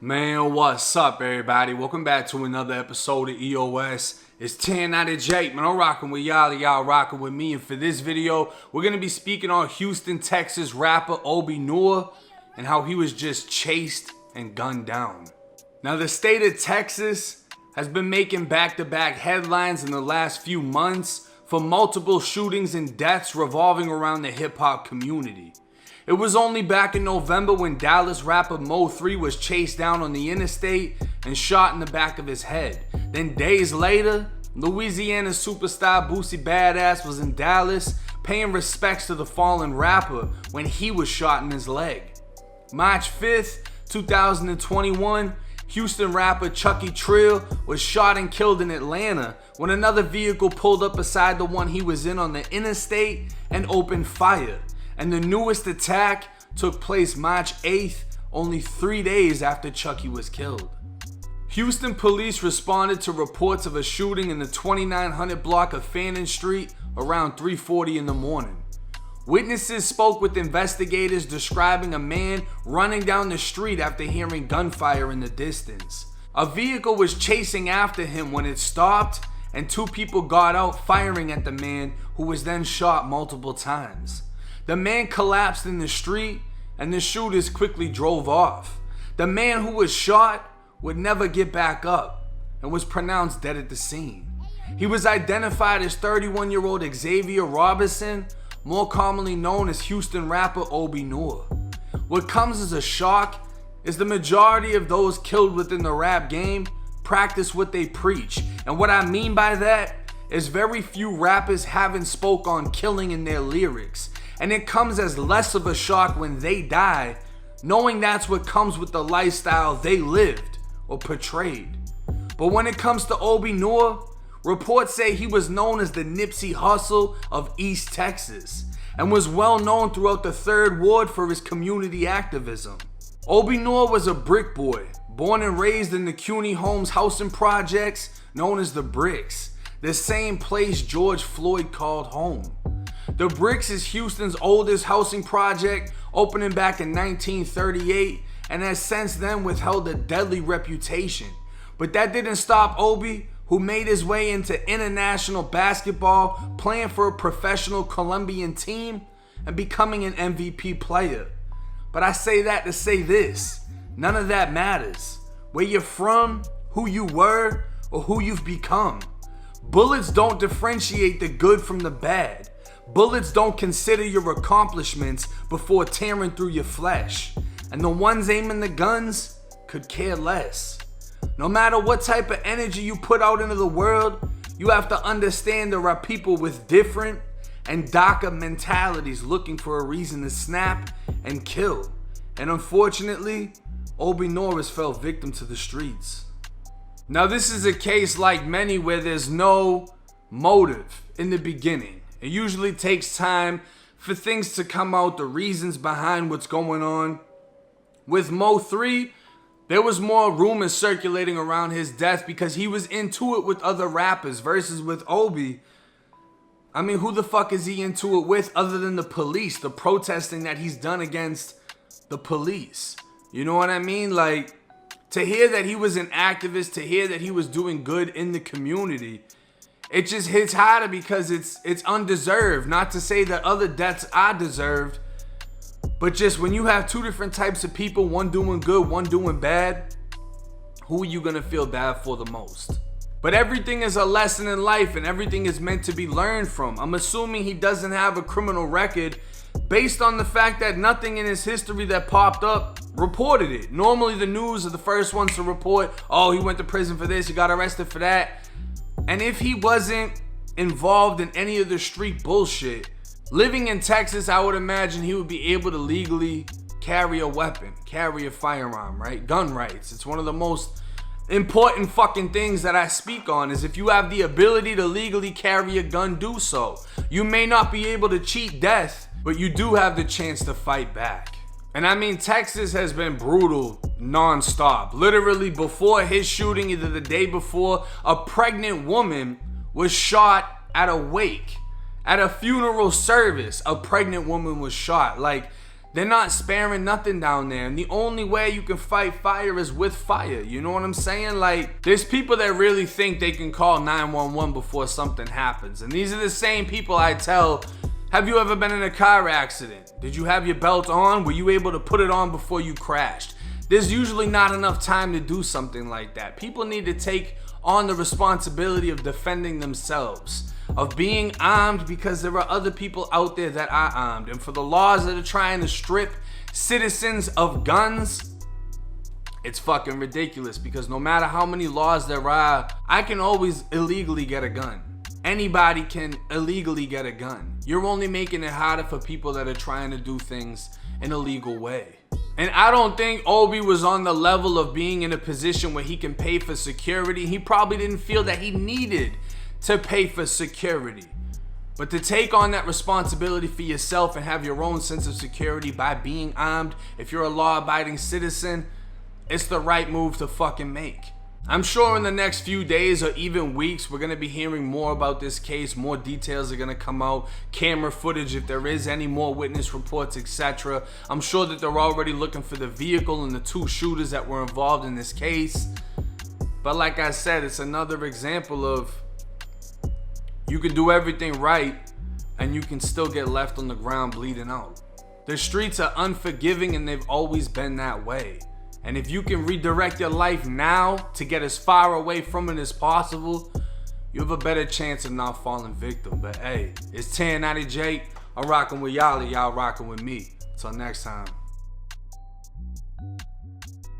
Man, what's up, everybody? Welcome back to another episode of EOS. It's 10 out of Jake, man. I'm rocking with y'all rocking with me. And for this video, we're going to be speaking on Houston, Texas rapper Obe Noir and how he was just chased and gunned down. Now, the state of Texas has been making back-to-back headlines in the last few months for multiple shootings and deaths revolving around the hip-hop community. It was only back in November when Dallas rapper Mo3 was chased down on the interstate and shot in the back of his head. Then days later, Louisiana superstar Boosie Badass was in Dallas paying respects to the fallen rapper when he was shot in his leg. March 5th, 2021, Houston rapper Chucky Trill was shot and killed in Atlanta when another vehicle pulled up beside the one he was in on the interstate and opened fire. And the newest attack took place March 8th, only 3 days after Chucky was killed. Houston police responded to reports of a shooting in the 2900 block of Fannin Street around 3:40 in the morning. Witnesses spoke with investigators describing a man running down the street after hearing gunfire in the distance. A vehicle was chasing after him when it stopped, and two people got out firing at the man, who was then shot multiple times. The man collapsed in the street, and the shooters quickly drove off. The man who was shot would never get back up and was pronounced dead at the scene. He was identified as 31-year-old Xavier Robinson, more commonly known as Houston rapper Obe Noir. What comes as a shock is the majority of those killed within the rap game practice what they preach. And what I mean by that is very few rappers haven't spoke on killing in their lyrics. And it comes as less of a shock when they die, knowing that's what comes with the lifestyle they lived or portrayed. But when it comes to Obe Noir, reports say he was known as the Nipsey Hussle of East Texas and was well known throughout the 3rd Ward for his community activism. Obe Noir was a brick boy, born and raised in the CUNY Homes housing projects known as the Bricks, the same place George Floyd called home. The Bricks is Houston's oldest housing project, opening back in 1938, and has since then withheld a deadly reputation. But that didn't stop Obe, who made his way into international basketball, playing for a professional Colombian team and becoming an MVP player. But I say that to say this: none of that matters. Where you're from, who you were, or who you've become. Bullets don't differentiate the good from the bad. Bullets don't consider your accomplishments before tearing through your flesh. And the ones aiming the guns could care less. No matter what type of energy you put out into the world, you have to understand there are people with different and darker mentalities looking for a reason to snap and kill. And unfortunately, Obe Noir has fell victim to the streets. Now, this is a case like many where there's no motive in the beginning. It usually takes time for things to come out, the reasons behind what's going on. With Mo3, there was more rumors circulating around his death because he was into it with other rappers, versus with Obe. I mean, who the fuck is he into it with other than the police, the protesting that he's done against the police? You know what I mean? Like, to hear that he was an activist, to hear that he was doing good in the community, it just hits harder because it's undeserved. Not to say that other deaths are deserved, but just when you have two different types of people, one doing good, one doing bad, who are you gonna feel bad for the most? But everything is a lesson in life and everything is meant to be learned from. I'm assuming he doesn't have a criminal record based on the fact that nothing in his history that popped up reported it. Normally the news are the first ones to report, oh, he went to prison for this, he got arrested for that. And if he wasn't involved in any of the street bullshit, living in Texas, I would imagine he would be able to legally carry a weapon, carry a firearm, right? Gun rights. It's one of the most important fucking things that I speak on, is if you have the ability to legally carry a gun, do so. You may not be able to cheat death, but you do have the chance to fight back. And I mean, Texas has been brutal non-stop. Literally before his shooting, either the day before, a pregnant woman was shot at a wake. At a funeral service, a pregnant woman was shot. Like, They're not sparing nothing down there. And the only way you can fight fire is with fire. You know what I'm saying? Like, there's people that really think they can call 911 before something happens. And these are the same people I tell, have you ever been in a car accident? Did you have your belt on? Were you able to put it on before you crashed? There's usually not enough time to do something like that. People need to take on the responsibility of defending themselves, of being armed, because there are other people out there that are armed. And for the laws that are trying to strip citizens of guns, it's fucking ridiculous, because no matter how many laws there are, I can always illegally get a gun. Anybody can illegally get a gun. You're only making it harder for people that are trying to do things in a legal way. And I don't think Obe was on the level of being in a position where he can pay for security. He probably didn't feel that he needed to pay for security. But to take on that responsibility for yourself and have your own sense of security by being armed, if you're a law-abiding citizen, it's the right move to fucking make. I'm sure in the next few days or even weeks, we're going to be hearing more about this case. More details are going to come out. Camera footage, if there is any more witness reports, etc. I'm sure that they're already looking for the vehicle and the two shooters that were involved in this case. But like I said, it's another example of you can do everything right and you can still get left on the ground bleeding out. The streets are unforgiving and they've always been that way. And if you can redirect your life now to get as far away from it as possible, you have a better chance of not falling victim. But hey, it's 1090 Jake. I'm rocking with y'all and y'all rocking with me. Till next time.